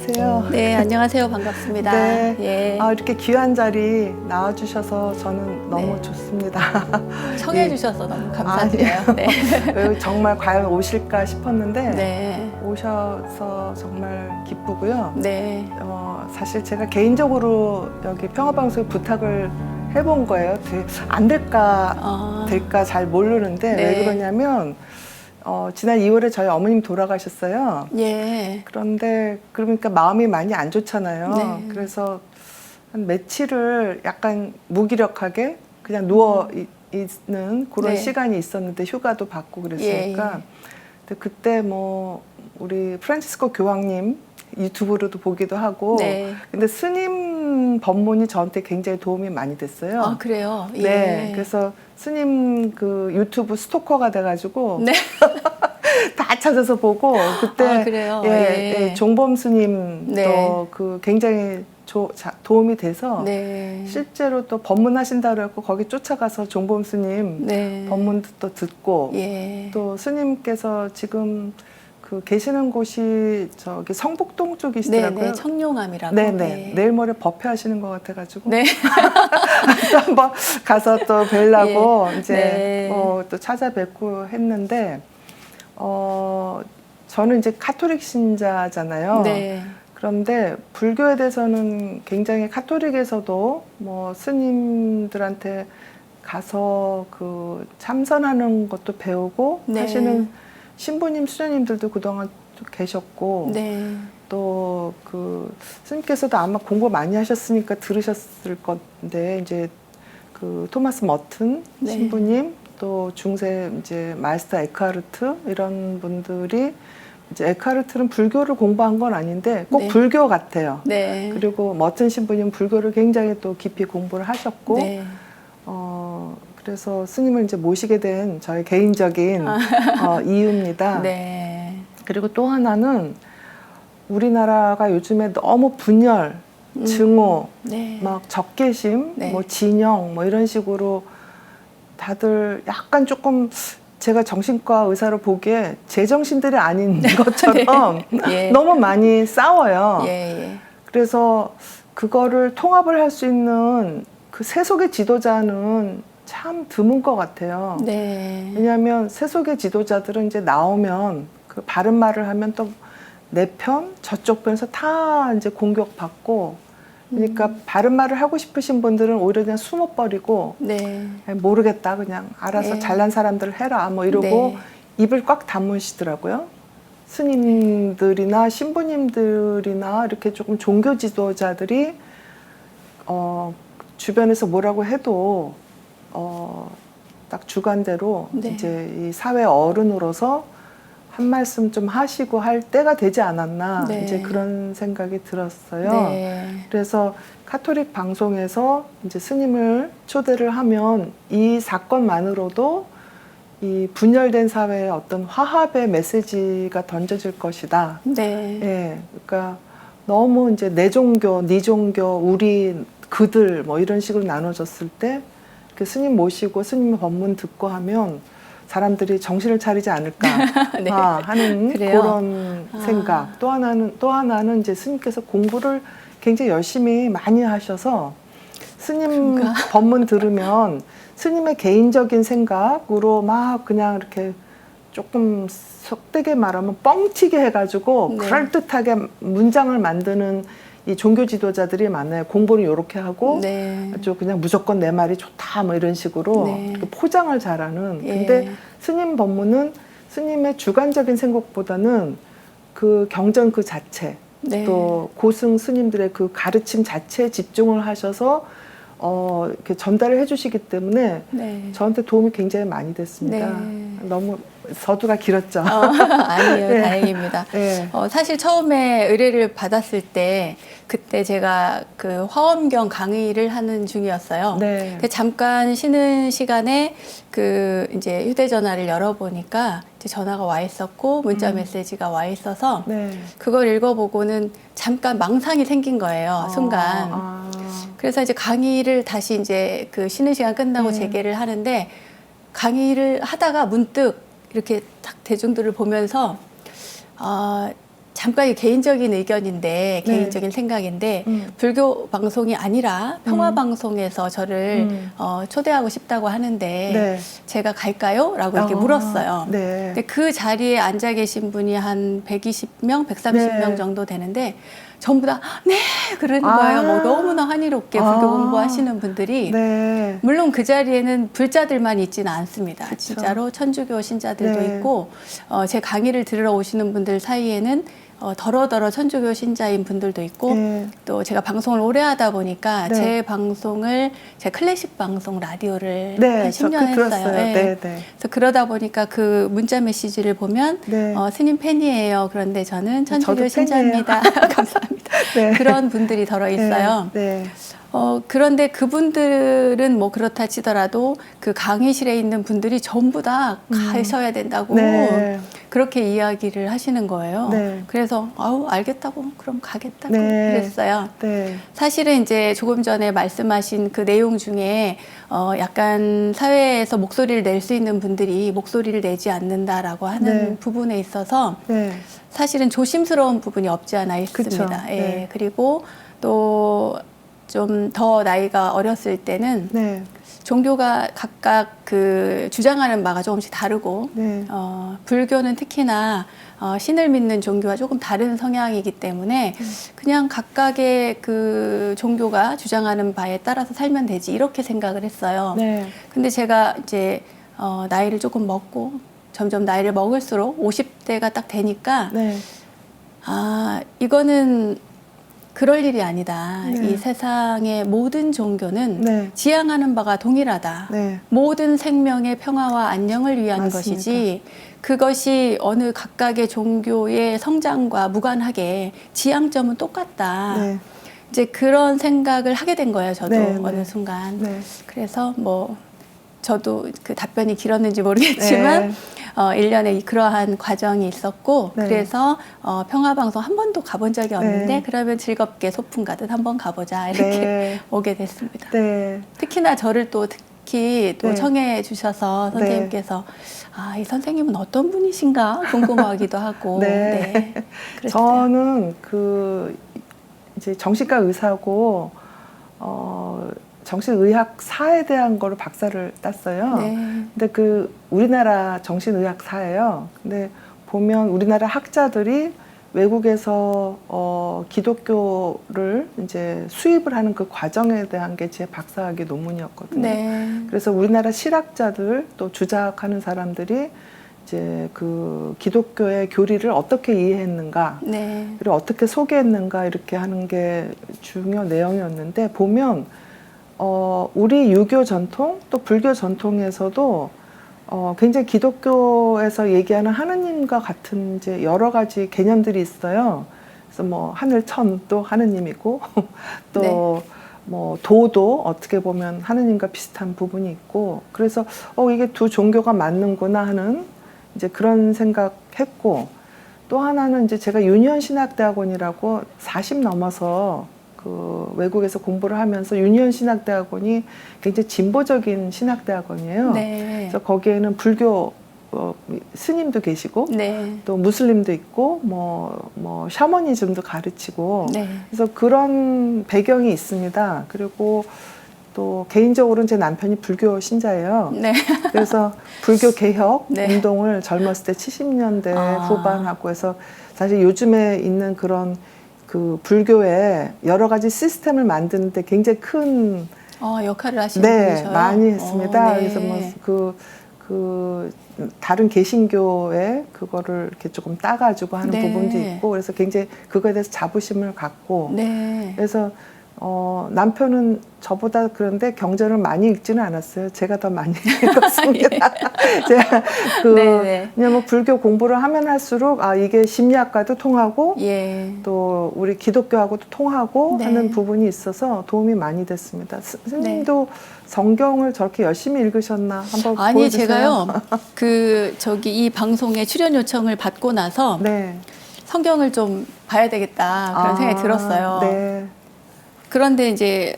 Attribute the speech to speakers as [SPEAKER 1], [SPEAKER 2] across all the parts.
[SPEAKER 1] 안녕하세요.
[SPEAKER 2] 네, 안녕하세요. 반갑습니다.
[SPEAKER 1] 네.
[SPEAKER 2] 예.
[SPEAKER 1] 이렇게 귀한 자리 나와주셔서 저는 너무
[SPEAKER 2] 네.
[SPEAKER 1] 좋습니다.
[SPEAKER 2] 청해
[SPEAKER 1] 예.
[SPEAKER 2] 주셔서 너무 감사드려요. 네.
[SPEAKER 1] 정말 과연 오실까 싶었는데
[SPEAKER 2] 네.
[SPEAKER 1] 오셔서 정말 기쁘고요.
[SPEAKER 2] 네.
[SPEAKER 1] 사실 제가 개인적으로 여기 평화방송에 부탁을 해본 거예요. 안 될까 될까 잘 모르는데
[SPEAKER 2] 네.
[SPEAKER 1] 왜 그러냐면 지난 2월에 저희 어머님 돌아가셨어요.
[SPEAKER 2] 예.
[SPEAKER 1] 그런데 그러니까 마음이 많이 안 좋잖아요.
[SPEAKER 2] 네.
[SPEAKER 1] 그래서 한 며칠을 약간 무기력하게 그냥 누워 있는 그런
[SPEAKER 2] 네.
[SPEAKER 1] 시간이 있었는데 휴가도 받고 그랬으니까. 근데 그때 뭐 우리 프란치스코 교황님 유튜브로도 보기도 하고.
[SPEAKER 2] 네.
[SPEAKER 1] 근데 스님 법문이 저한테 굉장히 도움이 많이 됐어요.
[SPEAKER 2] 아, 그래요? 예.
[SPEAKER 1] 네. 그래서 스님 그 유튜브 스토커가 돼가지고.
[SPEAKER 2] 네.
[SPEAKER 1] 다 찾아서 보고 그때
[SPEAKER 2] 그래요?
[SPEAKER 1] 예, 종범 스님도
[SPEAKER 2] 네.
[SPEAKER 1] 그 굉장히 도움이 돼서
[SPEAKER 2] 네.
[SPEAKER 1] 실제로 또 법문하신다고 해서 거기 쫓아가서 종범 스님
[SPEAKER 2] 네.
[SPEAKER 1] 법문도 또 듣고
[SPEAKER 2] 예.
[SPEAKER 1] 또 스님께서 지금 그 계시는 곳이 저기 성북동 쪽이시더라고요.
[SPEAKER 2] 네네. 청룡암이라고.
[SPEAKER 1] 네네.
[SPEAKER 2] 네.
[SPEAKER 1] 내일 모레 법회하시는 것 같아가지고
[SPEAKER 2] 네.
[SPEAKER 1] 또 한번 가서 또 뵈려고
[SPEAKER 2] 예.
[SPEAKER 1] 이제
[SPEAKER 2] 네.
[SPEAKER 1] 또 찾아뵙고 했는데 저는 이제 카톨릭 신자잖아요.
[SPEAKER 2] 네.
[SPEAKER 1] 그런데 불교에 대해서는 굉장히 카톨릭에서도 뭐 스님들한테 가서 그 참선하는 것도 배우고
[SPEAKER 2] 네.
[SPEAKER 1] 하시는 신부님, 수녀님들도 그동안 좀 계셨고
[SPEAKER 2] 네.
[SPEAKER 1] 또 그 스님께서도 아마 공부 많이 하셨으니까 들으셨을 건데 이제 그 토마스 머튼
[SPEAKER 2] 네.
[SPEAKER 1] 신부님 또 중세 이제 마이스터 에크하르트 이런 분들이 이제 에크하르트는 불교를 공부한 건 아닌데 꼭
[SPEAKER 2] 네.
[SPEAKER 1] 불교 같아요.
[SPEAKER 2] 네.
[SPEAKER 1] 그리고 머튼 신부님 불교를 굉장히 또 깊이 공부를 하셨고
[SPEAKER 2] 네.
[SPEAKER 1] 그래서 스님을 이제 모시게 된 저의 개인적인 이유입니다.
[SPEAKER 2] 네.
[SPEAKER 1] 그리고 또 하나는 우리나라가 요즘에 너무 분열, 증오,
[SPEAKER 2] 네.
[SPEAKER 1] 막 적개심,
[SPEAKER 2] 네.
[SPEAKER 1] 뭐 진영, 뭐 이런 식으로 다들 약간 조금 제가 정신과 의사로 보기에 제정신들이 아닌 것처럼
[SPEAKER 2] 예.
[SPEAKER 1] 너무 많이 싸워요.
[SPEAKER 2] 예. 예.
[SPEAKER 1] 그래서 그거를 통합을 할 수 있는 그 세속의 지도자는 참 드문 것 같아요.
[SPEAKER 2] 네.
[SPEAKER 1] 왜냐하면 세속의 지도자들은 이제 나오면 그 바른 말을 하면 또 내 편, 저쪽 편에서 다 이제 공격받고 그러니까 바른 말을 하고 싶으신 분들은 오히려 그냥 숨어버리고
[SPEAKER 2] 네.
[SPEAKER 1] 모르겠다 그냥 알아서
[SPEAKER 2] 네.
[SPEAKER 1] 잘난 사람들 해라 뭐 이러고
[SPEAKER 2] 네.
[SPEAKER 1] 입을 꽉 다무시더라고요. 스님들이나 신부님들이나 이렇게 조금 종교 지도자들이 주변에서 뭐라고 해도 딱 주관대로
[SPEAKER 2] 네.
[SPEAKER 1] 이제 이 사회 어른으로서 한 말씀 좀 하시고 할 때가 되지 않았나
[SPEAKER 2] 네.
[SPEAKER 1] 이제 그런 생각이 들었어요.
[SPEAKER 2] 네.
[SPEAKER 1] 그래서 카톨릭 방송에서 이제 스님을 초대를 하면 이 사건만으로도 이 분열된 사회의 어떤 화합의 메시지가 던져질 것이다.
[SPEAKER 2] 네.
[SPEAKER 1] 예, 그러니까 너무 이제 내 종교, 네 종교, 우리, 그들 뭐 이런 식으로 나눠졌을 때 이렇게 스님 모시고 스님 법문 듣고 하면 사람들이 정신을 차리지 않을까
[SPEAKER 2] 네.
[SPEAKER 1] 하는
[SPEAKER 2] 그래요?
[SPEAKER 1] 그런 생각. 또 하나는 이제 스님께서 공부를 굉장히 열심히 많이 하셔서 스님
[SPEAKER 2] 그런가?
[SPEAKER 1] 법문 들으면 스님의 개인적인 생각으로 막 그냥 이렇게 조금 속되게 말하면 뻥튀기 해가지고
[SPEAKER 2] 네.
[SPEAKER 1] 그럴듯하게 문장을 만드는 이 종교 지도자들이 많아요. 공부는 이렇게 하고
[SPEAKER 2] 네.
[SPEAKER 1] 좀 그냥 무조건 내 말이 좋다 뭐 이런 식으로
[SPEAKER 2] 네.
[SPEAKER 1] 이렇게 포장을 잘하는.
[SPEAKER 2] 예.
[SPEAKER 1] 근데 스님 법문은 스님의 주관적인 생각보다는 그 경전 그 자체
[SPEAKER 2] 네.
[SPEAKER 1] 또 고승 스님들의 그 가르침 자체에 집중을 하셔서 이렇게 전달을 해주시기 때문에
[SPEAKER 2] 네.
[SPEAKER 1] 저한테 도움이 굉장히 많이 됐습니다.
[SPEAKER 2] 네.
[SPEAKER 1] 너무 서두가 길었죠.
[SPEAKER 2] 아니에요.
[SPEAKER 1] 네.
[SPEAKER 2] 다행입니다.
[SPEAKER 1] 네.
[SPEAKER 2] 사실 처음에 의뢰를 받았을 때 그때 제가 그 화엄경 강의를 하는 중이었어요.
[SPEAKER 1] 네.
[SPEAKER 2] 근데 잠깐 쉬는 시간에 그 이제 휴대전화를 열어보니까 이제 전화가 와 있었고 문자 메시지가 와 있어서
[SPEAKER 1] 네.
[SPEAKER 2] 그걸 읽어보고는 잠깐 망상이 생긴 거예요. 순간. 그래서 이제 강의를 다시 이제 그 쉬는 시간 끝나고 재개를 하는데 강의를 하다가 문득 이렇게 딱 대중들을 보면서 잠깐 이 개인적인 의견인데, 개인적인 생각인데, 불교 방송이 아니라 평화 방송에서 저를 초대하고 싶다고 하는데,
[SPEAKER 1] 네.
[SPEAKER 2] 제가 갈까요? 라고 이렇게 물었어요.
[SPEAKER 1] 네.
[SPEAKER 2] 근데 그 자리에 앉아 계신 분이 한 120명, 130명
[SPEAKER 1] 네.
[SPEAKER 2] 정도 되는데, 전부 다, 네! 그러는 거예요. 뭐 너무나 환희롭게 불교 공부하시는 분들이.
[SPEAKER 1] 네.
[SPEAKER 2] 물론 그 자리에는 불자들만 있지는 않습니다.
[SPEAKER 1] 그쵸.
[SPEAKER 2] 진짜로 천주교 신자들도
[SPEAKER 1] 네.
[SPEAKER 2] 있고, 제 강의를 들으러 오시는 분들 사이에는 더러더러 천주교 신자인 분들도 있고,
[SPEAKER 1] 네.
[SPEAKER 2] 또 제가 방송을 오래 하다 보니까
[SPEAKER 1] 네.
[SPEAKER 2] 제 방송을, 제 클래식 방송 라디오를
[SPEAKER 1] 네.
[SPEAKER 2] 한
[SPEAKER 1] 저
[SPEAKER 2] 10년
[SPEAKER 1] 그
[SPEAKER 2] 했어요.
[SPEAKER 1] 들었어요.
[SPEAKER 2] 네.
[SPEAKER 1] 네. 네.
[SPEAKER 2] 그래서 그러다 보니까 그 문자 메시지를 보면
[SPEAKER 1] 네.
[SPEAKER 2] 스님 팬이에요. 그런데 저는 천주교
[SPEAKER 1] 저도
[SPEAKER 2] 신자입니다. 감사합니다.
[SPEAKER 1] 네.
[SPEAKER 2] 그런 분들이 더러 있어요.
[SPEAKER 1] 네. 네.
[SPEAKER 2] 그런데 그분들은 뭐 그렇다 치더라도 그 강의실에 있는 분들이 전부 다 가셔야 된다고
[SPEAKER 1] 네.
[SPEAKER 2] 그렇게 이야기를 하시는 거예요.
[SPEAKER 1] 네.
[SPEAKER 2] 그래서 아우 알겠다고 그럼 가겠다고
[SPEAKER 1] 네.
[SPEAKER 2] 그랬어요.
[SPEAKER 1] 네.
[SPEAKER 2] 사실은 이제 조금 전에 말씀하신 그 내용 중에 약간 사회에서 목소리를 낼 수 있는 분들이 목소리를 내지 않는다라고 하는
[SPEAKER 1] 네.
[SPEAKER 2] 부분에 있어서
[SPEAKER 1] 네.
[SPEAKER 2] 사실은 조심스러운 부분이 없지 않아 있습니다.
[SPEAKER 1] 그쵸.
[SPEAKER 2] 예.
[SPEAKER 1] 네.
[SPEAKER 2] 그리고 또 좀 더 나이가 어렸을 때는
[SPEAKER 1] 네.
[SPEAKER 2] 종교가 각각 그 주장하는 바가 조금씩 다르고
[SPEAKER 1] 네.
[SPEAKER 2] 불교는 특히나 신을 믿는 종교와 조금 다른 성향이기 때문에 그냥 각각의 그 종교가 주장하는 바에 따라서 살면 되지 이렇게 생각을 했어요.
[SPEAKER 1] 네.
[SPEAKER 2] 근데 제가 이제 나이를 조금 먹고 점점 나이를 먹을수록 50대가 딱 되니까
[SPEAKER 1] 네.
[SPEAKER 2] 이거는 그럴 일이 아니다.
[SPEAKER 1] 네.
[SPEAKER 2] 이 세상의 모든 종교는
[SPEAKER 1] 네.
[SPEAKER 2] 지향하는 바가 동일하다.
[SPEAKER 1] 네.
[SPEAKER 2] 모든 생명의 평화와 안녕을 위한
[SPEAKER 1] 맞습니다.
[SPEAKER 2] 것이지 그것이 어느 각각의 종교의 성장과 무관하게 지향점은 똑같다.
[SPEAKER 1] 네.
[SPEAKER 2] 이제 그런 생각을 하게 된 거예요. 저도
[SPEAKER 1] 네,
[SPEAKER 2] 어느
[SPEAKER 1] 네.
[SPEAKER 2] 순간.
[SPEAKER 1] 네.
[SPEAKER 2] 그래서 뭐 저도 그 답변이 길었는지 모르겠지만
[SPEAKER 1] 네.
[SPEAKER 2] 1년에 그러한 과정이 있었고
[SPEAKER 1] 네.
[SPEAKER 2] 그래서 평화방송 한 번도 가본 적이 없는데
[SPEAKER 1] 네.
[SPEAKER 2] 그러면 즐겁게 소풍 가듯 한번 가보자 이렇게
[SPEAKER 1] 네.
[SPEAKER 2] 오게 됐습니다.
[SPEAKER 1] 네.
[SPEAKER 2] 특히나 저를 또 특히 또
[SPEAKER 1] 네.
[SPEAKER 2] 청해 주셔서 선생님께서 이 선생님은 어떤 분이신가 궁금하기도 하고
[SPEAKER 1] 네.
[SPEAKER 2] 그랬어요.
[SPEAKER 1] 저는 이제 정신과 의사고 정신의학사에 대한 거를 박사를 땄어요.
[SPEAKER 2] 네.
[SPEAKER 1] 근데 우리나라 정신의학사예요. 근데 보면 우리나라 학자들이 외국에서 기독교를 이제 수입을 하는 그 과정에 대한 게 제 박사학위 논문이었거든요.
[SPEAKER 2] 네.
[SPEAKER 1] 그래서 우리나라 실학자들 또 주작하는 사람들이 이제 그 기독교의 교리를 어떻게 이해했는가,
[SPEAKER 2] 네.
[SPEAKER 1] 그리고 어떻게 소개했는가 이렇게 하는 게 중요 내용이었는데 보면 우리 유교 전통 또 불교 전통에서도 굉장히 기독교에서 얘기하는 하느님과 같은 이제 여러 가지 개념들이 있어요. 그래서 뭐 하늘 천도 하느님이고 또
[SPEAKER 2] 네.
[SPEAKER 1] 뭐 도도 어떻게 보면 하느님과 비슷한 부분이 있고 그래서 이게 두 종교가 맞는구나 하는 이제 그런 생각했고 또 하나는 이제 제가 유니언 신학대학원이라고 40 넘어서 그 외국에서 공부를 하면서 유니언 신학대학원이 굉장히 진보적인 신학대학원이에요.
[SPEAKER 2] 네.
[SPEAKER 1] 그래서 거기에는 불교 스님도 계시고
[SPEAKER 2] 네.
[SPEAKER 1] 또 무슬림도 있고 뭐 샤머니즘도 가르치고
[SPEAKER 2] 네.
[SPEAKER 1] 그래서 그런 배경이 있습니다. 그리고 또 개인적으로는 제 남편이 불교 신자예요.
[SPEAKER 2] 네.
[SPEAKER 1] 그래서 불교 개혁
[SPEAKER 2] 네.
[SPEAKER 1] 운동을 젊었을 때 70년대 후반하고 해서 사실 요즘에 있는 그런 그 불교의 여러 가지 시스템을 만드는데 굉장히 큰
[SPEAKER 2] 역할을 하시는
[SPEAKER 1] 네,
[SPEAKER 2] 분이셔요.
[SPEAKER 1] 많이 했습니다.
[SPEAKER 2] 네.
[SPEAKER 1] 그래서 뭐 다른 개신교의 그거를 이렇게 조금 따가지고 하는
[SPEAKER 2] 네.
[SPEAKER 1] 부분도 있고 그래서 굉장히 그거에 대해서 자부심을 갖고
[SPEAKER 2] 네.
[SPEAKER 1] 그래서 남편은 저보다 그런데 경전을 많이 읽지는 않았어요. 제가 더 많이 읽었습니다. 제가
[SPEAKER 2] 네네.
[SPEAKER 1] 왜냐면 불교 공부를 하면 할수록 이게 심리학과도 통하고
[SPEAKER 2] 예.
[SPEAKER 1] 또 우리 기독교하고도 통하고
[SPEAKER 2] 네.
[SPEAKER 1] 하는 부분이 있어서 도움이 많이 됐습니다. 스님도 성경을 저렇게 열심히 읽으셨나 한번
[SPEAKER 2] 아니
[SPEAKER 1] 보여주세요.
[SPEAKER 2] 제가요 이 방송에 출연 요청을 받고 나서
[SPEAKER 1] 네.
[SPEAKER 2] 성경을 좀 봐야 되겠다 그런 생각이 들었어요.
[SPEAKER 1] 네.
[SPEAKER 2] 그런데 이제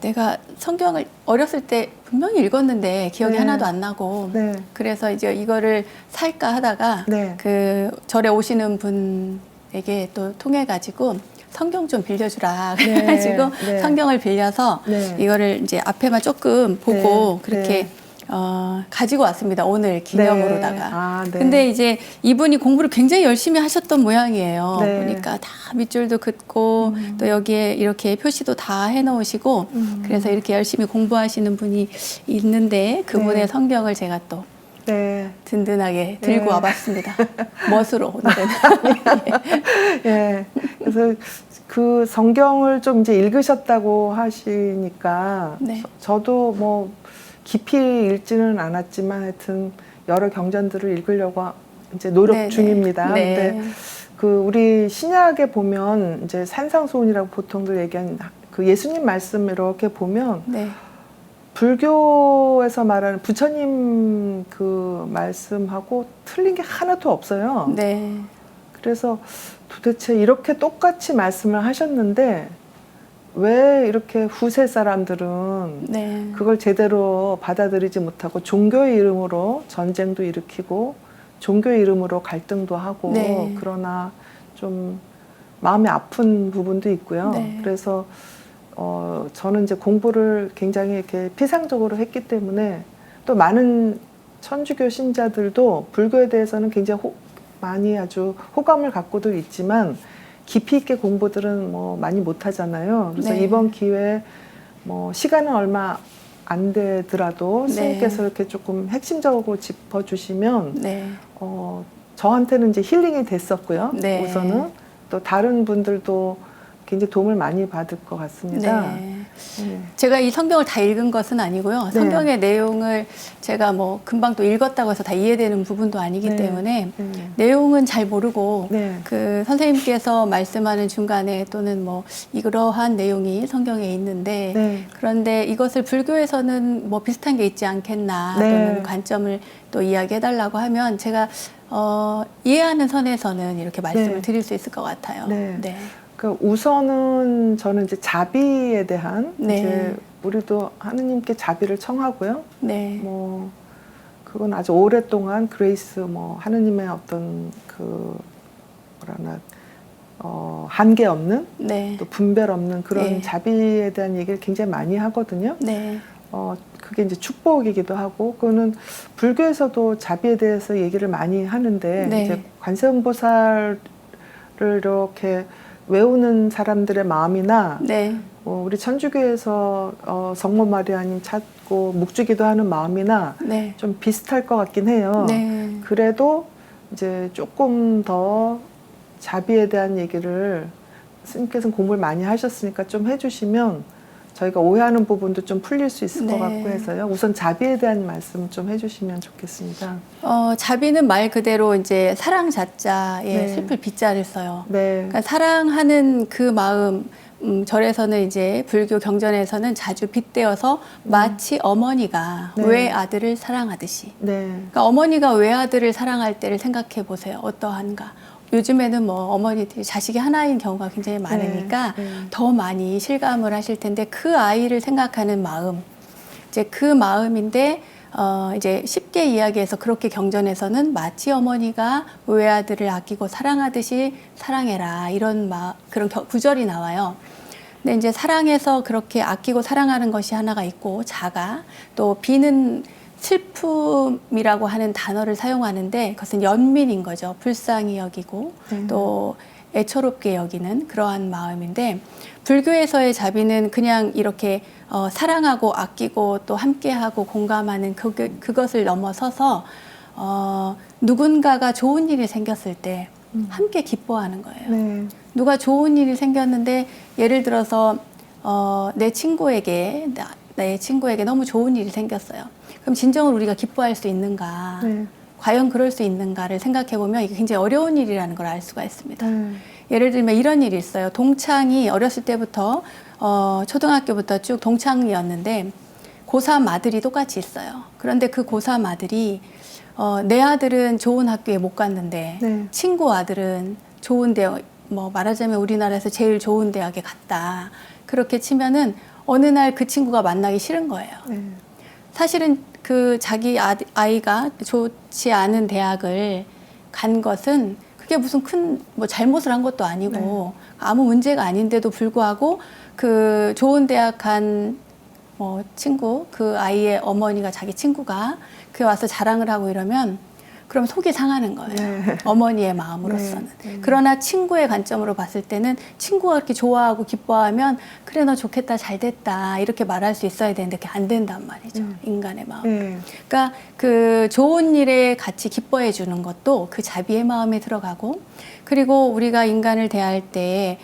[SPEAKER 2] 내가 성경을 어렸을 때 분명히 읽었는데 기억이
[SPEAKER 1] 네.
[SPEAKER 2] 하나도 안 나고
[SPEAKER 1] 네.
[SPEAKER 2] 그래서 이제 이거를 살까 하다가
[SPEAKER 1] 네.
[SPEAKER 2] 그 절에 오시는 분 선생님에게 또 통해 가지고 성경 좀 빌려주라
[SPEAKER 1] 네,
[SPEAKER 2] 그래가지고
[SPEAKER 1] 네.
[SPEAKER 2] 성경을 빌려서
[SPEAKER 1] 네.
[SPEAKER 2] 이거를 이제 앞에만 조금 보고
[SPEAKER 1] 네,
[SPEAKER 2] 그렇게
[SPEAKER 1] 네.
[SPEAKER 2] 가지고 왔습니다. 오늘 기념으로다가.
[SPEAKER 1] 네. 아, 네.
[SPEAKER 2] 근데 이제 이분이 공부를 굉장히 열심히 하셨던 모양이에요.
[SPEAKER 1] 네.
[SPEAKER 2] 보니까 다 밑줄도 긋고 또 여기에 이렇게 표시도 다 해놓으시고 그래서 이렇게 열심히 공부하시는 분이 있는데 그분의
[SPEAKER 1] 네.
[SPEAKER 2] 성경을 제가 또
[SPEAKER 1] 네.
[SPEAKER 2] 든든하게 들고
[SPEAKER 1] 네.
[SPEAKER 2] 와봤습니다. 멋으로 오늘은.
[SPEAKER 1] 예. 그래서 그 성경을 좀 이제 읽으셨다고 하시니까
[SPEAKER 2] 네.
[SPEAKER 1] 저도 뭐 깊이 읽지는 않았지만 하여튼 여러 경전들을 읽으려고 이제 노력
[SPEAKER 2] 네, 네.
[SPEAKER 1] 중입니다.
[SPEAKER 2] 네.
[SPEAKER 1] 근데 그 우리 신약에 보면 이제 산상수훈이라고 보통들 얘기하는 그 예수님 말씀 이렇게 보면
[SPEAKER 2] 네.
[SPEAKER 1] 불교에서 말하는 부처님 그 말씀하고 틀린 게 하나도 없어요.
[SPEAKER 2] 네.
[SPEAKER 1] 그래서 도대체 이렇게 똑같이 말씀을 하셨는데 왜 이렇게 후세 사람들은
[SPEAKER 2] 네.
[SPEAKER 1] 그걸 제대로 받아들이지 못하고 종교의 이름으로 전쟁도 일으키고 종교의 이름으로 갈등도 하고
[SPEAKER 2] 네.
[SPEAKER 1] 그러나 좀 마음이 아픈 부분도 있고요.
[SPEAKER 2] 네.
[SPEAKER 1] 그래서 저는 이제 공부를 굉장히 이렇게 피상적으로 했기 때문에 또 많은 천주교 신자들도 불교에 대해서는 굉장히 많이 아주 호감을 갖고도 있지만 깊이 있게 공부들은 뭐 많이 못 하잖아요. 그래서
[SPEAKER 2] 네.
[SPEAKER 1] 이번 기회에 뭐 시간은 얼마 안 되더라도
[SPEAKER 2] 네.
[SPEAKER 1] 스님께서 이렇게 조금 핵심적으로 짚어주시면
[SPEAKER 2] 네.
[SPEAKER 1] 저한테는 이제 힐링이 됐었고요.
[SPEAKER 2] 네.
[SPEAKER 1] 우선은 또 다른 분들도 굉장히 도움을 많이 받을 것 같습니다.
[SPEAKER 2] 네.
[SPEAKER 1] 네.
[SPEAKER 2] 제가 이 성경을 다 읽은 것은 아니고요.
[SPEAKER 1] 네.
[SPEAKER 2] 성경의 내용을 제가 뭐 금방 또 읽었다고 해서 다 이해되는 부분도 아니기
[SPEAKER 1] 네.
[SPEAKER 2] 때문에
[SPEAKER 1] 네.
[SPEAKER 2] 내용은 잘 모르고
[SPEAKER 1] 네.
[SPEAKER 2] 그 선생님께서 말씀하는 중간에 또는 뭐 이러한 내용이 성경에 있는데
[SPEAKER 1] 네.
[SPEAKER 2] 그런데 이것을 불교에서는 뭐 비슷한 게 있지 않겠나
[SPEAKER 1] 네.
[SPEAKER 2] 또는 관점을 또 이야기해달라고 하면 제가 이해하는 선에서는 이렇게 말씀을
[SPEAKER 1] 네.
[SPEAKER 2] 드릴 수 있을 것 같아요.
[SPEAKER 1] 네.
[SPEAKER 2] 네.
[SPEAKER 1] 그 우선은 저는 이제 자비에 대한
[SPEAKER 2] 네.
[SPEAKER 1] 이제 우리도 하느님께 자비를 청하고요.
[SPEAKER 2] 네.
[SPEAKER 1] 뭐 그건 아주 오랫동안 그레이스 뭐 하느님의 어떤 그 뭐라나 한계 없는
[SPEAKER 2] 네.
[SPEAKER 1] 또 분별 없는 그런
[SPEAKER 2] 네.
[SPEAKER 1] 자비에 대한 얘기를 굉장히 많이 하거든요.
[SPEAKER 2] 네.
[SPEAKER 1] 그게 이제 축복이기도 하고, 그거는 불교에서도 자비에 대해서 얘기를 많이 하는데,
[SPEAKER 2] 네.
[SPEAKER 1] 이제 관세음보살을 이렇게 외우는 사람들의 마음이나,
[SPEAKER 2] 네.
[SPEAKER 1] 우리 천주교에서 성모 마리아님 찾고 묵주기도 하는 마음이나
[SPEAKER 2] 네.
[SPEAKER 1] 좀 비슷할 것 같긴 해요.
[SPEAKER 2] 네.
[SPEAKER 1] 그래도 이제 조금 더 자비에 대한 얘기를 스님께서는 공부를 많이 하셨으니까 좀 해주시면 저희가 오해하는 부분도 좀 풀릴 수 있을 것
[SPEAKER 2] 네.
[SPEAKER 1] 같고 해서요. 우선 자비에 대한 말씀 좀 해주시면 좋겠습니다.
[SPEAKER 2] 자비는 말 그대로 이제 사랑 자자에
[SPEAKER 1] 네.
[SPEAKER 2] 슬플 비자를 써요.
[SPEAKER 1] 네.
[SPEAKER 2] 그러니까 사랑하는 그 마음, 절에서는 이제 불교 경전에서는 자주 빗대어서 마치 어머니가
[SPEAKER 1] 네.
[SPEAKER 2] 외아들을 사랑하듯이.
[SPEAKER 1] 네.
[SPEAKER 2] 그러니까 어머니가 외아들을 사랑할 때를 생각해 보세요. 어떠한가. 요즘에는 뭐 어머니들이 자식이 하나인 경우가 굉장히 많으니까
[SPEAKER 1] 네.
[SPEAKER 2] 더 많이 실감을 하실 텐데 그 아이를 생각하는 마음, 이제 그 마음인데 이제 쉽게 이야기해서 그렇게 경전에서는 마치 어머니가 외아들을 아끼고 사랑하듯이 사랑해라 이런 그런 구절이 나와요. 근데 이제 사랑해서 그렇게 아끼고 사랑하는 것이 하나가 있고 자가 또 비는 슬픔이라고 하는 단어를 사용하는데 그것은 연민인 거죠. 불쌍히 여기고 또 애처롭게 여기는 그러한 마음인데 불교에서의 자비는 그냥 이렇게 사랑하고 아끼고 또 함께하고 공감하는 그것을 넘어서서 누군가가 좋은 일이 생겼을 때 함께 기뻐하는 거예요.
[SPEAKER 1] 네.
[SPEAKER 2] 누가 좋은 일이 생겼는데 예를 들어서 내 친구에게 너무 좋은 일이 생겼어요. 그럼 진정으로 우리가 기뻐할 수 있는가?
[SPEAKER 1] 네.
[SPEAKER 2] 과연 그럴 수 있는가를 생각해 보면 이게 굉장히 어려운 일이라는 걸 알 수가 있습니다.
[SPEAKER 1] 네.
[SPEAKER 2] 예를 들면 이런 일이 있어요. 동창이 어렸을 때부터 초등학교부터 쭉 동창이었는데 고3 아들이 똑같이 있어요. 그런데 그 고3 아들이 내 아들은 좋은 학교에 못 갔는데
[SPEAKER 1] 네.
[SPEAKER 2] 친구 아들은 좋은 대학, 뭐 말하자면 우리나라에서 제일 좋은 대학에 갔다. 그렇게 치면은 어느 날 그 친구가 만나기 싫은 거예요.
[SPEAKER 1] 네.
[SPEAKER 2] 사실은 그 자기 아이가 좋지 않은 대학을 간 것은 그게 그게 무슨 큰 뭐 잘못을 한 것도 아니고 아무 문제가 아닌데도 불구하고 그 좋은 대학 간 뭐 친구, 그 아이의 어머니가 자기 친구가 그 와서 자랑을 하고 이러면 그럼 속이 상하는 거예요.
[SPEAKER 1] 네.
[SPEAKER 2] 어머니의 마음으로서는.
[SPEAKER 1] 네.
[SPEAKER 2] 그러나 친구의 관점으로 봤을 때는 친구가 그렇게 좋아하고 기뻐하면 그래 너 좋겠다 잘 됐다 이렇게 말할 수 있어야 되는데 그게 안 된단 말이죠. 인간의 마음.
[SPEAKER 1] 네.
[SPEAKER 2] 그러니까 그 좋은 일에 같이 기뻐해 주는 것도 그 자비의 마음에 들어가고 그리고 우리가 인간을 대할 때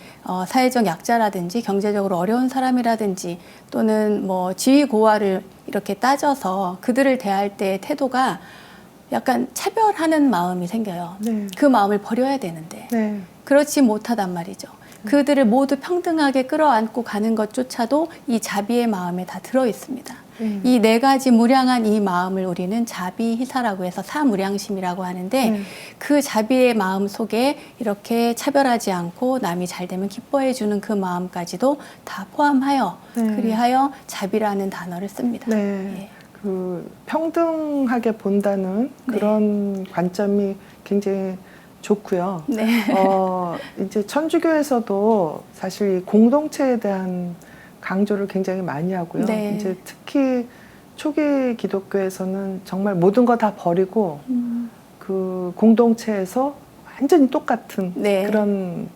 [SPEAKER 2] 사회적 약자라든지 경제적으로 어려운 사람이라든지 또는 뭐 지위 고하를 이렇게 따져서 그들을 대할 때의 태도가 약간 차별하는 마음이 생겨요.
[SPEAKER 1] 네.
[SPEAKER 2] 그 마음을 버려야 되는데
[SPEAKER 1] 네.
[SPEAKER 2] 그렇지 못하단 말이죠. 그들을 모두 평등하게 끌어안고 가는 것조차도 이 자비의 마음에 다 들어 있습니다. 이 네 가지 무량한 이 마음을 우리는 자비희사라고 해서 사무량심이라고 하는데 그 자비의 마음 속에 이렇게 차별하지 않고 남이 잘 되면 기뻐해 주는 그 마음까지도 다 포함하여 그리하여 자비라는 단어를 씁니다.
[SPEAKER 1] 네. 그 평등하게 본다는 그런 관점이 굉장히 좋고요.
[SPEAKER 2] 네.
[SPEAKER 1] 이제 천주교에서도 사실 이 공동체에 대한 강조를 굉장히 많이 하고요.
[SPEAKER 2] 네.
[SPEAKER 1] 이제 특히 초기 기독교에서는 정말 모든 거 다 버리고 그 공동체에서 완전히 똑같은
[SPEAKER 2] 네.
[SPEAKER 1] 그런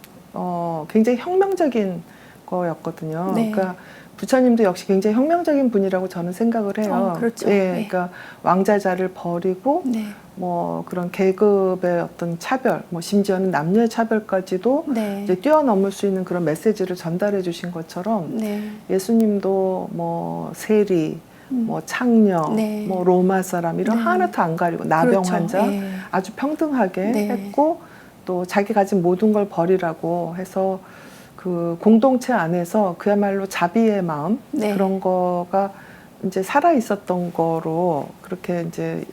[SPEAKER 1] 굉장히 혁명적인 거였거든요.
[SPEAKER 2] 네.
[SPEAKER 1] 그러니까 부처님도 역시 굉장히 혁명적인 분이라고 저는 생각을 해요.
[SPEAKER 2] 그렇죠.
[SPEAKER 1] 예,
[SPEAKER 2] 네.
[SPEAKER 1] 그러니까 왕자자를 버리고
[SPEAKER 2] 네.
[SPEAKER 1] 뭐 그런 계급의 어떤 차별, 뭐 심지어는 남녀의 차별까지도
[SPEAKER 2] 네.
[SPEAKER 1] 이제 뛰어넘을 수 있는 그런 메시지를 전달해 주신 것처럼
[SPEAKER 2] 네.
[SPEAKER 1] 예수님도 뭐 세리, 뭐 창녀,
[SPEAKER 2] 네.
[SPEAKER 1] 뭐 로마 사람 이런
[SPEAKER 2] 네.
[SPEAKER 1] 하나도 안 가리고 나병
[SPEAKER 2] 그렇죠.
[SPEAKER 1] 환자
[SPEAKER 2] 예.
[SPEAKER 1] 아주 평등하게
[SPEAKER 2] 네.
[SPEAKER 1] 했고 또 자기 가진 모든 걸 버리라고 해서 그 공동체 안에서 그야말로 자비의 마음
[SPEAKER 2] 네.
[SPEAKER 1] 그런 거가 이제 살아 있었던 거로 그렇게 이제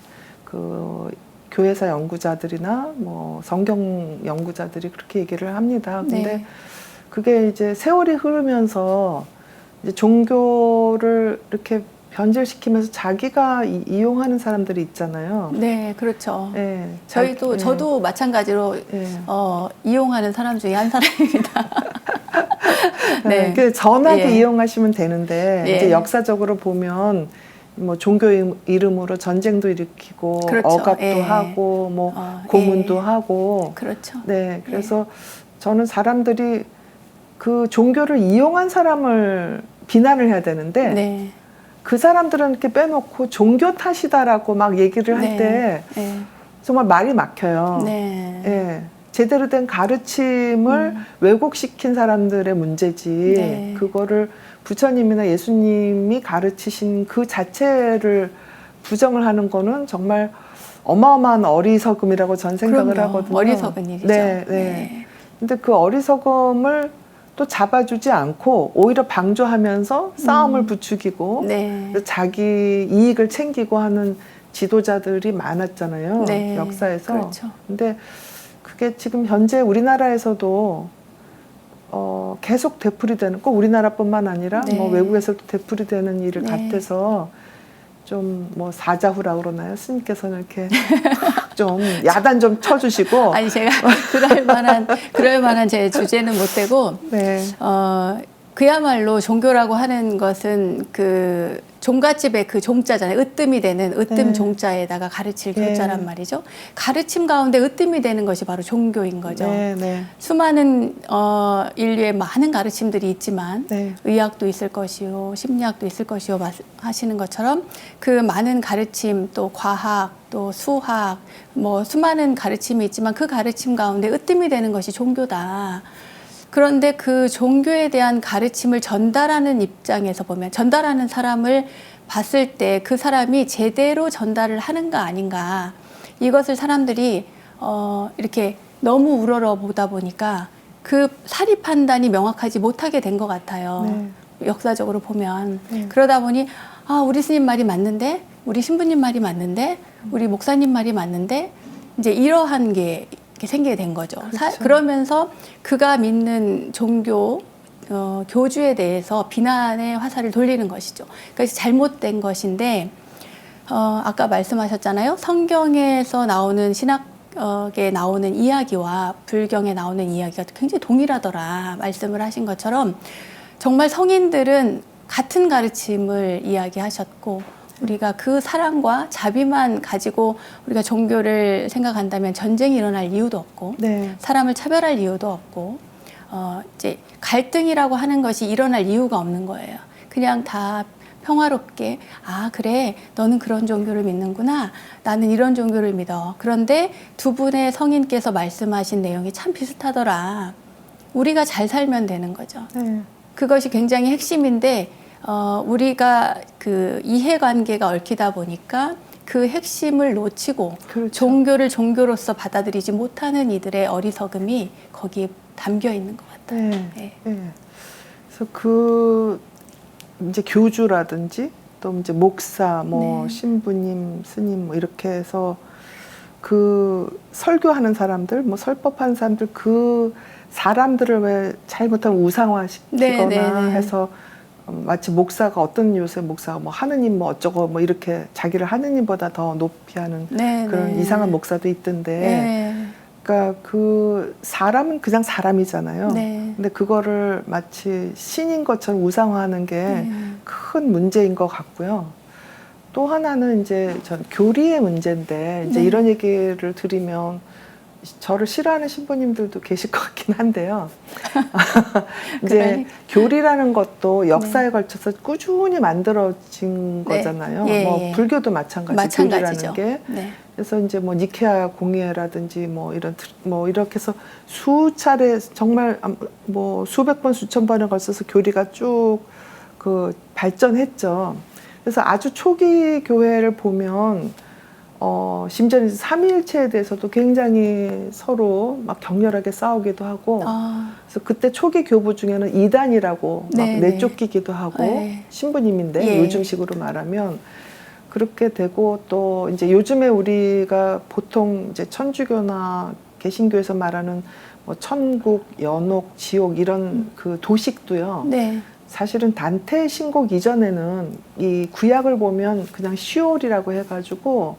[SPEAKER 1] 그 교회사 연구자들이나 뭐 성경 연구자들이 그렇게 얘기를 합니다. 근데
[SPEAKER 2] 네.
[SPEAKER 1] 그게 이제 세월이 흐르면서 이제 종교를 이렇게 변질시키면서 자기가 이용하는 사람들이 있잖아요.
[SPEAKER 2] 네, 그렇죠.
[SPEAKER 1] 예,
[SPEAKER 2] 저희도
[SPEAKER 1] 예,
[SPEAKER 2] 저도 마찬가지로
[SPEAKER 1] 예.
[SPEAKER 2] 이용하는 사람 중에 한 사람입니다. 네.
[SPEAKER 1] 그 전하게
[SPEAKER 2] 예.
[SPEAKER 1] 이용하시면 되는데
[SPEAKER 2] 예.
[SPEAKER 1] 이제 역사적으로 보면 뭐 종교 이름으로 전쟁도 일으키고
[SPEAKER 2] 그렇죠.
[SPEAKER 1] 억압도
[SPEAKER 2] 예.
[SPEAKER 1] 하고 뭐 고문도
[SPEAKER 2] 예.
[SPEAKER 1] 하고
[SPEAKER 2] 그렇죠.
[SPEAKER 1] 네 그래서 저는 사람들이 그 종교를 이용한 사람을 비난을 해야 되는데
[SPEAKER 2] 네.
[SPEAKER 1] 그 사람들은 이렇게 빼놓고 종교 탓이다라고 막 얘기를 할 때
[SPEAKER 2] 네.
[SPEAKER 1] 정말 말이 막혀요.
[SPEAKER 2] 네.
[SPEAKER 1] 예. 제대로 된 가르침을 왜곡시킨 사람들의 문제지
[SPEAKER 2] 네.
[SPEAKER 1] 그거를 부처님이나 예수님이 가르치신 그 자체를 부정을 하는 거는 정말 어마어마한 어리석음이라고 전 생각을
[SPEAKER 2] 그럼요.
[SPEAKER 1] 하거든요.
[SPEAKER 2] 어리석은 일이죠.
[SPEAKER 1] 네, 네. 근데 그 어리석음을 또 잡아주지 않고 오히려 방조하면서 싸움을 부추기고
[SPEAKER 2] 네.
[SPEAKER 1] 자기 이익을 챙기고 하는 지도자들이 많았잖아요.
[SPEAKER 2] 네.
[SPEAKER 1] 역사에서.
[SPEAKER 2] 그렇죠.
[SPEAKER 1] 근데 그게 지금 현재 우리나라에서도 계속 되풀이되는 꼭 우리나라뿐만 아니라
[SPEAKER 2] 네.
[SPEAKER 1] 뭐 외국에서도 되풀이되는 일을
[SPEAKER 2] 네.
[SPEAKER 1] 같아서 좀 뭐 사자후라 그러나요? 스님께서는 이렇게 좀 야단 좀 쳐주시고
[SPEAKER 2] 아니 제가 그럴 만한 제 주제는 못 되고
[SPEAKER 1] 네.
[SPEAKER 2] 그야말로 종교라고 하는 것은 그 종갓집의 그 종자잖아요. 으뜸이 되는 으뜸
[SPEAKER 1] 네.
[SPEAKER 2] 종자에다가 가르칠
[SPEAKER 1] 네.
[SPEAKER 2] 교자란 말이죠. 가르침 가운데 으뜸이 되는 것이 바로 종교인 거죠.
[SPEAKER 1] 네, 네.
[SPEAKER 2] 수많은 인류의 많은 가르침들이 있지만
[SPEAKER 1] 네.
[SPEAKER 2] 의학도 있을 것이요, 심리학도 있을 것이요 하시는 것처럼 그 많은 가르침 또 과학 또 수학 뭐 수많은 가르침이 있지만 그 가르침 가운데 으뜸이 되는 것이 종교다. 그런데 그 종교에 대한 가르침을 전달하는 입장에서 보면 전달하는 사람을 봤을 때 그 사람이 제대로 전달을 하는가 아닌가 이것을 사람들이 이렇게 너무 우러러 보다 보니까 그 사리 판단이 명확하지 못하게 된 것 같아요.
[SPEAKER 1] 네.
[SPEAKER 2] 역사적으로 보면 그러다 보니 우리 스님 말이 맞는데 우리 신부님 말이 맞는데 우리 목사님 말이 맞는데 이제 이러한 게 이렇게 생기게 된 거죠.
[SPEAKER 1] 그렇죠.
[SPEAKER 2] 그러면서 그가 믿는 종교 교주에 대해서 비난의 화살을 돌리는 것이죠. 그러니까 잘못된 것인데 아까 말씀하셨잖아요. 성경에서 나오는 신학 에 나오는 이야기와 불경에 나오는 이야기가 굉장히 동일하더라 말씀을 하신 것처럼 정말 성인들은 같은 가르침을 이야기하셨고 우리가 그 사랑과 자비만 가지고 우리가 종교를 생각한다면 전쟁이 일어날 이유도 없고
[SPEAKER 1] 네.
[SPEAKER 2] 사람을 차별할 이유도 없고 이제 갈등이라고 하는 것이 일어날 이유가 없는 거예요. 그냥 다 평화롭게 아 그래 너는 그런 종교를 믿는구나 나는 이런 종교를 믿어. 그런데 두 분의 성인께서 말씀하신 내용이 참 비슷하더라. 우리가 잘 살면 되는 거죠.
[SPEAKER 1] 네.
[SPEAKER 2] 그것이 굉장히 핵심인데 우리가 그 이해관계가 얽히다 보니까 그 핵심을 놓치고
[SPEAKER 1] 그렇죠.
[SPEAKER 2] 종교를 종교로서 받아들이지 못하는 이들의 어리석음이 거기에 담겨 있는 것 같아요.
[SPEAKER 1] 네.
[SPEAKER 2] 네.
[SPEAKER 1] 네. 그래서 그 이제 교주라든지 또 이제 목사, 뭐
[SPEAKER 2] 네.
[SPEAKER 1] 신부님, 스님 뭐 이렇게 해서 그 설교하는 사람들, 뭐 설법하는 사람들 그 사람들을 왜 잘못하면 우상화시키거나
[SPEAKER 2] 네, 네, 네.
[SPEAKER 1] 해서 마치 목사가 어떤 요새 목사가 뭐 하느님 뭐 어쩌고 뭐 이렇게 자기를 하느님보다 더 높이 하는
[SPEAKER 2] 네,
[SPEAKER 1] 그런
[SPEAKER 2] 네.
[SPEAKER 1] 이상한 목사도 있던데
[SPEAKER 2] 네.
[SPEAKER 1] 그러니까 그 사람은 그냥 사람이잖아요.
[SPEAKER 2] 네.
[SPEAKER 1] 근데 그거를 마치 신인 것처럼 우상화하는 게
[SPEAKER 2] 네.
[SPEAKER 1] 큰 문제인 것 같고요. 또 하나는 이제 전 교리의 문제인데 이제
[SPEAKER 2] 네.
[SPEAKER 1] 이런 얘기를 드리면 저를 싫어하는 신부님들도 계실 것 같긴 한데요. 이제
[SPEAKER 2] 그러니까.
[SPEAKER 1] 교리라는 것도 역사에 걸쳐서 꾸준히 만들어진
[SPEAKER 2] 네.
[SPEAKER 1] 거잖아요.
[SPEAKER 2] 예,
[SPEAKER 1] 뭐
[SPEAKER 2] 예.
[SPEAKER 1] 불교도 마찬가지.
[SPEAKER 2] 마찬가지죠.
[SPEAKER 1] 교리라는 게.
[SPEAKER 2] 네.
[SPEAKER 1] 그래서 이제 뭐 니케아 공예라든지 뭐 이런 뭐 이렇게 해서 수차례 정말 뭐 수백 번 수천 번에 걸쳐서 교리가 쭉 그 발전했죠. 그래서 아주 초기 교회를 보면 심지어는 삼위일체에 대해서도 굉장히 서로 막 격렬하게 싸우기도 하고 그래서 그때 초기 교부 중에는 이단이라고 막
[SPEAKER 2] 네,
[SPEAKER 1] 내쫓기기도 하고
[SPEAKER 2] 네.
[SPEAKER 1] 신부님인데
[SPEAKER 2] 예.
[SPEAKER 1] 요즘식으로 말하면 그렇게 되고 또 이제 요즘에 우리가 보통 이제 천주교나 개신교에서 말하는 뭐 천국, 연옥, 지옥 이런 그 도식도요.
[SPEAKER 2] 네.
[SPEAKER 1] 사실은 단테 신곡 이전에는 이 구약을 보면 그냥 시올이라고 해가지고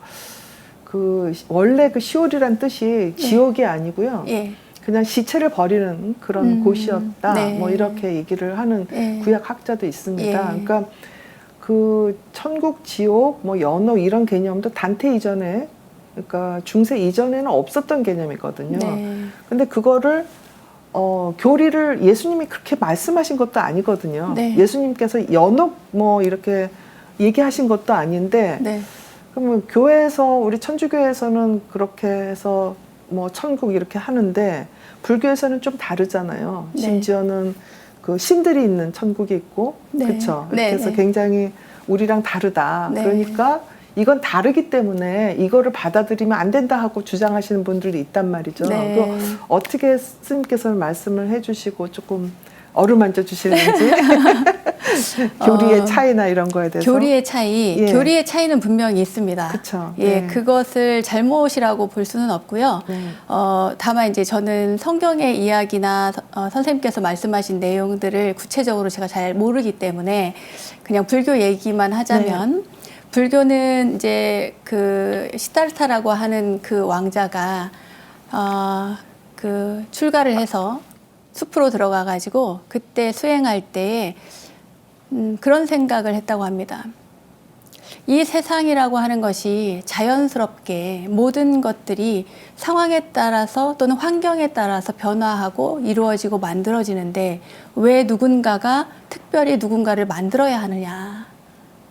[SPEAKER 1] 그 원래 그 시올이란 뜻이 지옥이 아니고요.
[SPEAKER 2] 예.
[SPEAKER 1] 그냥 시체를 버리는 그런 곳이었다.
[SPEAKER 2] 네.
[SPEAKER 1] 뭐 이렇게 얘기를 하는
[SPEAKER 2] 예.
[SPEAKER 1] 구약 학자도 있습니다.
[SPEAKER 2] 예.
[SPEAKER 1] 그러니까 그 천국, 지옥, 뭐 연옥 이런 개념도 단테 이전에 그러니까 중세 이전에는 없었던 개념이거든요.
[SPEAKER 2] 네.
[SPEAKER 1] 근데 그거를 교리를 예수님이 그렇게 말씀하신 것도 아니거든요.
[SPEAKER 2] 네.
[SPEAKER 1] 예수님께서 연옥 뭐 이렇게 얘기하신 것도 아닌데
[SPEAKER 2] 네.
[SPEAKER 1] 그러면 교회에서 우리 천주교에서는 그렇게 해서 뭐 천국 이렇게 하는데 불교에서는 좀 다르잖아요.
[SPEAKER 2] 네.
[SPEAKER 1] 심지어는 그 신들이 있는 천국이 있고
[SPEAKER 2] 네.
[SPEAKER 1] 그렇죠.
[SPEAKER 2] 네,
[SPEAKER 1] 이렇게 해서
[SPEAKER 2] 네.
[SPEAKER 1] 굉장히 우리랑 다르다.
[SPEAKER 2] 네.
[SPEAKER 1] 그러니까 이건 다르기 때문에 이거를 받아들이면 안 된다 하고 주장하시는 분들도 있단 말이죠.
[SPEAKER 2] 네.
[SPEAKER 1] 그거 어떻게 스님께서는 말씀을 해주시고 조금 어루만져 주시는지 교리의 차이나 이런 거에 대해서
[SPEAKER 2] 교리의 차이,
[SPEAKER 1] 예.
[SPEAKER 2] 교리의 차이는 분명히 있습니다.
[SPEAKER 1] 그쵸.
[SPEAKER 2] 예,
[SPEAKER 1] 네.
[SPEAKER 2] 그것을 잘못이라고 볼 수는 없고요.
[SPEAKER 1] 네.
[SPEAKER 2] 다만 이제 저는 성경의 이야기나 선생님께서 말씀하신 내용들을 구체적으로 제가 잘 모르기 때문에 그냥 불교 얘기만 하자면 불교는 이제 그 시달타라고 하는 그 왕자가 그 출가를 해서 숲으로 들어가 가지고 그때 수행할 때에 그런 생각을 했다고 합니다. 이 세상이라고 하는 것이 자연스럽게 모든 것들이 상황에 따라서 또는 환경에 따라서 변화하고 이루어지고 만들어지는데 왜 누군가가 특별히 누군가를 만들어야 하느냐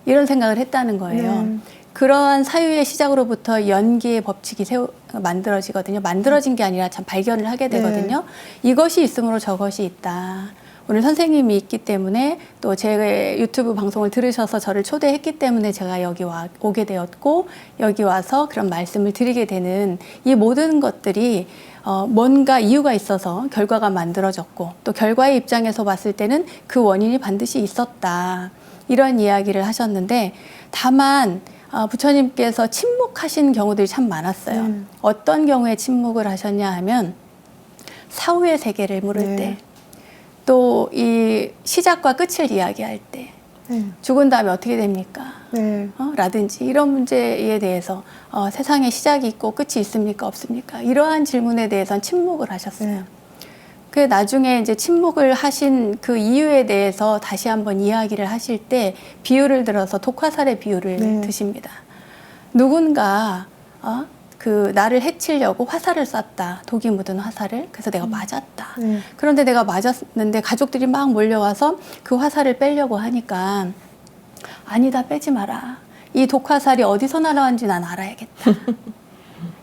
[SPEAKER 2] 이런 생각을 했다는 거예요. 그러한 사유의 시작으로부터 연기의 법칙이 만들어지거든요. 만들어진 게 아니라 참 발견을 하게 되거든요. 이것이 있으므로 저것이 있다. 오늘 선생님이 있기 때문에 또 제 유튜브 방송을 들으셔서 저를 초대했기 때문에 제가 여기 오게 되었고 여기 와서 그런 말씀을 드리게 되는 이 모든 것들이 뭔가 이유가 있어서 결과가 만들어졌고 또 결과의 입장에서 봤을 때는 그 원인이 반드시 있었다. 이런 이야기를 하셨는데 다만 부처님께서 침묵하신 경우들이 참 많았어요. 어떤 경우에 침묵을 하셨냐 하면 사후의 세계를 물을 때 또 이 시작과 끝을 이야기할 때
[SPEAKER 1] 네.
[SPEAKER 2] 죽은 다음에 어떻게 됩니까?
[SPEAKER 1] 네.
[SPEAKER 2] 라든지 이런 문제에 대해서 세상에 시작이 있고 끝이 있습니까? 없습니까? 이러한 질문에 대해서는 침묵을 하셨어요.
[SPEAKER 1] 네.
[SPEAKER 2] 그 나중에 이제 침묵을 하신 그 이유에 대해서 다시 한번 이야기를 하실 때 비유를 들어서 독화살의 비유를
[SPEAKER 1] 네.
[SPEAKER 2] 드십니다. 누군가 그 나를 해치려고 화살을 쐈다. 독이 묻은 화살을. 그래서 내가 맞았다.
[SPEAKER 1] 네.
[SPEAKER 2] 그런데 내가 맞았는데 가족들이 막 몰려와서 그 화살을 빼려고 하니까 아니다, 빼지 마라. 이 독화살이 어디서 날아왔는지 난 알아야겠다.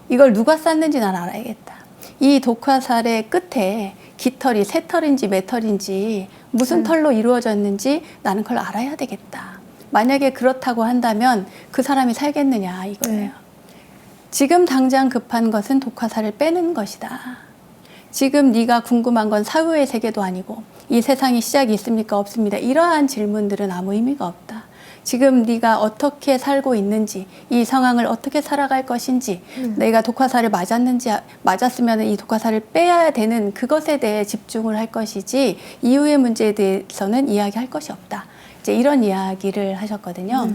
[SPEAKER 2] 이걸 누가 쐈는지 난 알아야겠다. 이 독화살의 끝에 깃털이 새털인지 매털인지 무슨 털로 이루어졌는지 나는 그걸 알아야 되겠다. 만약에 그렇다고 한다면 그 사람이 살겠느냐 이거예요.
[SPEAKER 1] 네.
[SPEAKER 2] 지금 당장 급한 것은 독화살을 빼는 것이다. 지금 네가 궁금한 건 사후의 세계도 아니고 이 세상에 시작이 있습니까? 없습니다. 이러한 질문들은 아무 의미가 없다. 지금 네가 어떻게 살고 있는지, 이 상황을 어떻게 살아갈 것인지, 내가 독화살을 맞았으면 이 독화살을 빼야 되는 그것에 대해 집중을 할 것이지 이후의 문제에 대해서는 이야기할 것이 없다. 이제 이런 이야기를 하셨거든요.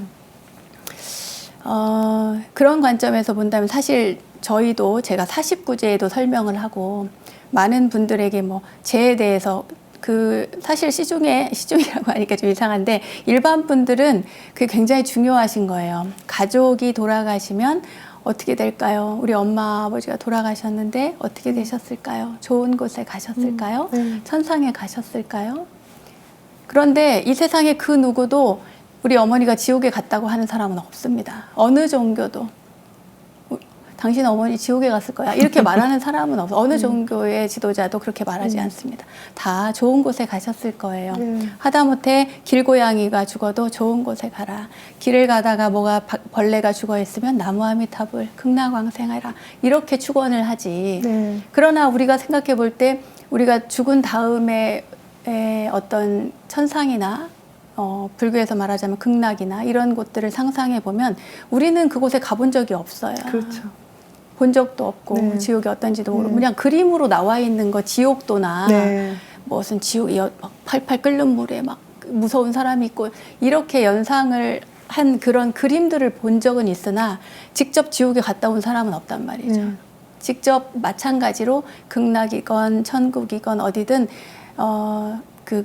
[SPEAKER 2] 그런 관점에서 본다면 사실 저희도 제가 49제에도 설명을 하고 많은 분들에게 뭐 죄에 대해서 사실 시중이라고 하니까 좀 이상한데 일반 분들은 그게 굉장히 중요하신 거예요. 가족이 돌아가시면 어떻게 될까요? 우리 엄마 아버지가 돌아가셨는데 어떻게 되셨을까요? 좋은 곳에 가셨을까요? 천상에 가셨을까요? 그런데 이 세상에 그 누구도 우리 어머니가 지옥에 갔다고 하는 사람은 없습니다. 어느 종교도 당신 어머니 지옥에 갔을 거야 이렇게 말하는 사람은 없어. 어느 종교의 지도자도 그렇게 말하지 않습니다. 다 좋은 곳에 가셨을 거예요. 하다못해 길고양이가 죽어도 좋은 곳에 가라. 길을 가다가 벌레가 죽어 있으면 나무아미타불 극락왕생하라 이렇게 축원을 하지. 그러나 우리가 생각해 볼 때 우리가 죽은 다음에 어떤 천상이나 불교에서 말하자면 극락이나 이런 곳들을 상상해 보면 우리는 그곳에 가본 적이 없어요.
[SPEAKER 1] 그렇죠.
[SPEAKER 2] 본 적도 없고 지옥이 어떤지도 모르고 그냥 그림으로 나와 있는 거 지옥도나 무슨 지옥이 막 팔팔 끓는 물에 막 무서운 사람이 있고 이렇게 연상을 한 그런 그림들을 본 적은 있으나 직접 지옥에 갔다 온 사람은 없단 말이죠. 직접 마찬가지로 극락이건 천국이건 어디든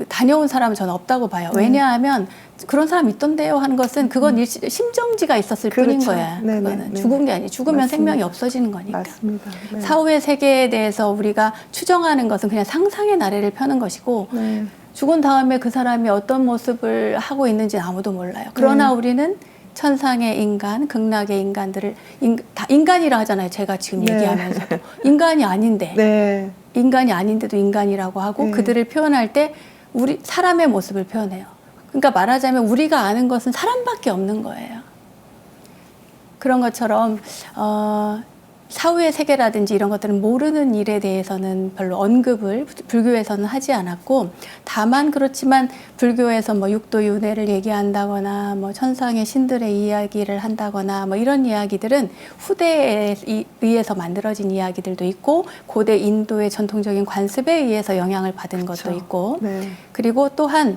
[SPEAKER 2] 다녀온 사람은 저는 없다고 봐요. 왜냐하면 그런 사람 있던데요 하는 것은 그건 심정지가 있었을 뿐인 거야. 그거는 죽은 게 아니에요. 죽으면 맞습니다. 생명이 없어지는 거니까.
[SPEAKER 1] 맞습니다.
[SPEAKER 2] 사후의 세계에 대해서 우리가 추정하는 것은 그냥 상상의 나래를 펴는 것이고 죽은 다음에 그 사람이 어떤 모습을 하고 있는지 아무도 몰라요. 그러나 우리는 천상의 인간, 극락의 인간들을 다 인간이라 하잖아요. 제가 지금 얘기하면서도 인간이 아닌데 인간이 아닌데도 인간이라고 하고 그들을 표현할 때 우리 사람의 모습을 표현해요. 그러니까 말하자면 우리가 아는 것은 사람밖에 없는 거예요. 그런 것처럼 사후의 세계라든지 이런 것들은 모르는 일에 대해서는 별로 언급을 불교에서는 하지 않았고 다만 그렇지만 불교에서 뭐 육도윤회를 얘기한다거나 뭐 천상의 신들의 이야기를 한다거나 뭐 이런 이야기들은 후대에 의해서 만들어진 이야기들도 있고 고대 인도의 전통적인 관습에 의해서 영향을 받은 것도 있고 그리고 또한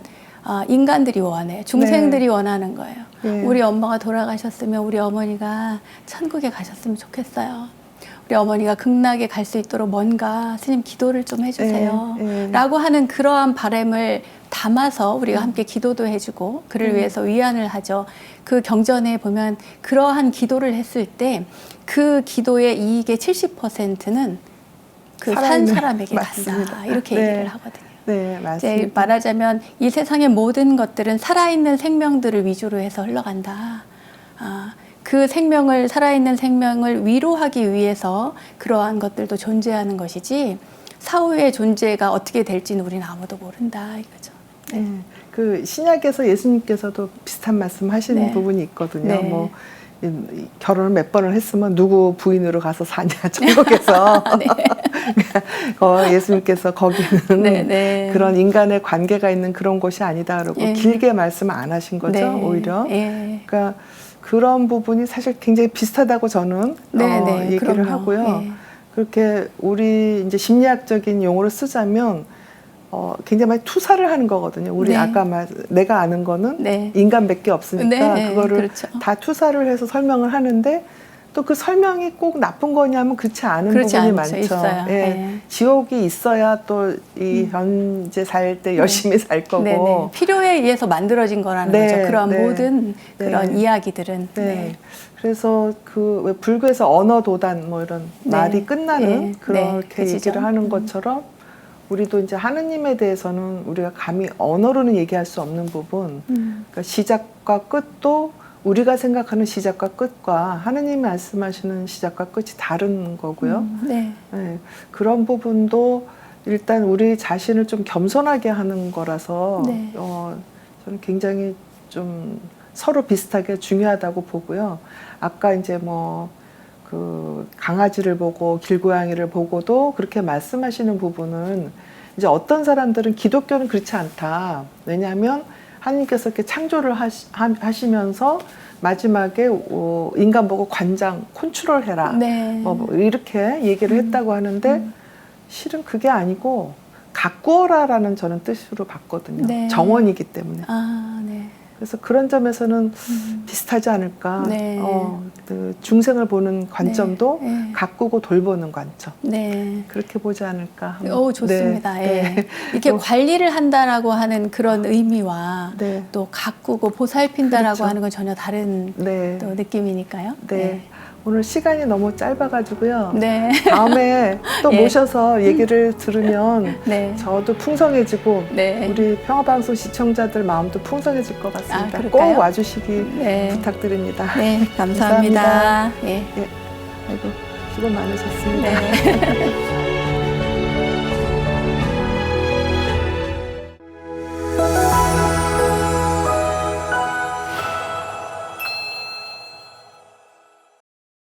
[SPEAKER 2] 인간들이 원해 중생들이 원하는 거예요. 우리 엄마가 돌아가셨으면 우리 어머니가 천국에 가셨으면 좋겠어요. 우리 어머니가 극락에 갈 수 있도록 뭔가 스님 기도를 좀 해주세요. 라고 하는 그러한 바람을 담아서 우리가 함께 기도도 해주고 그를 위해서 위안을 하죠. 그 경전에 보면 그러한 기도를 했을 때 그 기도의 이익의 70%는 그 산 사람에게 간다. 이렇게 얘기를 하거든요.
[SPEAKER 1] 맞습니다.
[SPEAKER 2] 이제 말하자면 이 세상의 모든 것들은 살아있는 생명들을 위주로 해서 흘러간다. 그 살아있는 생명을 위로하기 위해서 그러한 것들도 존재하는 것이지 사후의 존재가 어떻게 될지는 우리는 아무도 모른다 이거죠.
[SPEAKER 1] 그 신약에서 예수님께서도 비슷한 말씀하시는 부분이 있거든요. 뭐 결혼을 몇 번을 했으면 누구 부인으로 가서 사냐 천국에서 예수님께서 거기는 그런 인간의 관계가 있는 그런 곳이 아니다 그러고 길게 말씀 안 하신 거죠. 오히려 그러니까 그런 부분이 사실 굉장히 비슷하다고 저는 얘기를 하고요. 그렇게 우리 이제 심리학적인 용어를 쓰자면 굉장히 많이 투사를 하는 거거든요. 우리
[SPEAKER 2] 네.
[SPEAKER 1] 아까 내가 아는 거는
[SPEAKER 2] 네.
[SPEAKER 1] 인간 몇 개 없으니까
[SPEAKER 2] 네,
[SPEAKER 1] 그거를
[SPEAKER 2] 그렇죠.
[SPEAKER 1] 다 투사를 해서 설명을 하는데 또 그 설명이 꼭 나쁜 거냐면 그렇지 않은
[SPEAKER 2] 그렇지
[SPEAKER 1] 부분이
[SPEAKER 2] 않죠.
[SPEAKER 1] 많죠.
[SPEAKER 2] 있어요.
[SPEAKER 1] 예.
[SPEAKER 2] 네.
[SPEAKER 1] 지옥이 있어야 또 이 현재 살 때 열심히 살 거고.
[SPEAKER 2] 네네. 필요에 의해서 만들어진 거라는
[SPEAKER 1] 네,
[SPEAKER 2] 거죠. 그런
[SPEAKER 1] 네.
[SPEAKER 2] 모든 그런
[SPEAKER 1] 네.
[SPEAKER 2] 이야기들은.
[SPEAKER 1] 네. 그래서 그 왜 불교에서 언어도단 뭐 이런
[SPEAKER 2] 네.
[SPEAKER 1] 말이 끝나는
[SPEAKER 2] 네.
[SPEAKER 1] 그렇게
[SPEAKER 2] 네.
[SPEAKER 1] 얘기를 하는 것처럼 우리도 이제 하느님에 대해서는 우리가 감히 언어로는 얘기할 수 없는 부분, 그러니까 시작과 끝도 우리가 생각하는 시작과 끝과 하느님이 말씀하시는 시작과 끝이 다른 거고요.
[SPEAKER 2] 네.
[SPEAKER 1] 네, 그런 부분도 일단 우리 자신을 좀 겸손하게 하는 거라서
[SPEAKER 2] 네.
[SPEAKER 1] 저는 굉장히 좀 서로 비슷하게 중요하다고 보고요. 아까 이제 뭐 그 강아지를 보고 길고양이를 보고도 그렇게 말씀하시는 부분은 이제 어떤 사람들은 기독교는 그렇지 않다. 왜냐하면 하나님께서 이렇게 창조를 하시면서 마지막에 인간 보고 관장 컨트롤해라.
[SPEAKER 2] 네.
[SPEAKER 1] 뭐 이렇게 얘기를 했다고 하는데 실은 그게 아니고 가꾸어라라는 저는 뜻으로 봤거든요.
[SPEAKER 2] 네.
[SPEAKER 1] 정원이기 때문에.
[SPEAKER 2] 아, 네.
[SPEAKER 1] 그래서 그런 점에서는 비슷하지 않을까.
[SPEAKER 2] 네.
[SPEAKER 1] 그 중생을 보는 관점도
[SPEAKER 2] 네.
[SPEAKER 1] 가꾸고 돌보는 관점.
[SPEAKER 2] 네.
[SPEAKER 1] 그렇게 보지 않을까.
[SPEAKER 2] 오, 좋습니다.
[SPEAKER 1] 네.
[SPEAKER 2] 예.
[SPEAKER 1] 네.
[SPEAKER 2] 이렇게 관리를 한다라고 하는 그런 의미와
[SPEAKER 1] 네.
[SPEAKER 2] 또 가꾸고 보살핀다라고
[SPEAKER 1] 그렇죠.
[SPEAKER 2] 하는 건 전혀 다른
[SPEAKER 1] 네.
[SPEAKER 2] 또 느낌이니까요.
[SPEAKER 1] 네. 오늘 시간이 너무 짧아가지고요.
[SPEAKER 2] 네.
[SPEAKER 1] 다음에 또
[SPEAKER 2] 예.
[SPEAKER 1] 모셔서 얘기를 들으면
[SPEAKER 2] 네.
[SPEAKER 1] 저도 풍성해지고
[SPEAKER 2] 네.
[SPEAKER 1] 우리 평화방송 시청자들 마음도 풍성해질 것
[SPEAKER 2] 아,
[SPEAKER 1] 같습니다.
[SPEAKER 2] 그럴까요?
[SPEAKER 1] 꼭 와주시기
[SPEAKER 2] 네.
[SPEAKER 1] 부탁드립니다.
[SPEAKER 2] 네, 감사합니다. 예.
[SPEAKER 1] 아이고, 수고 많으셨습니다.
[SPEAKER 2] 네.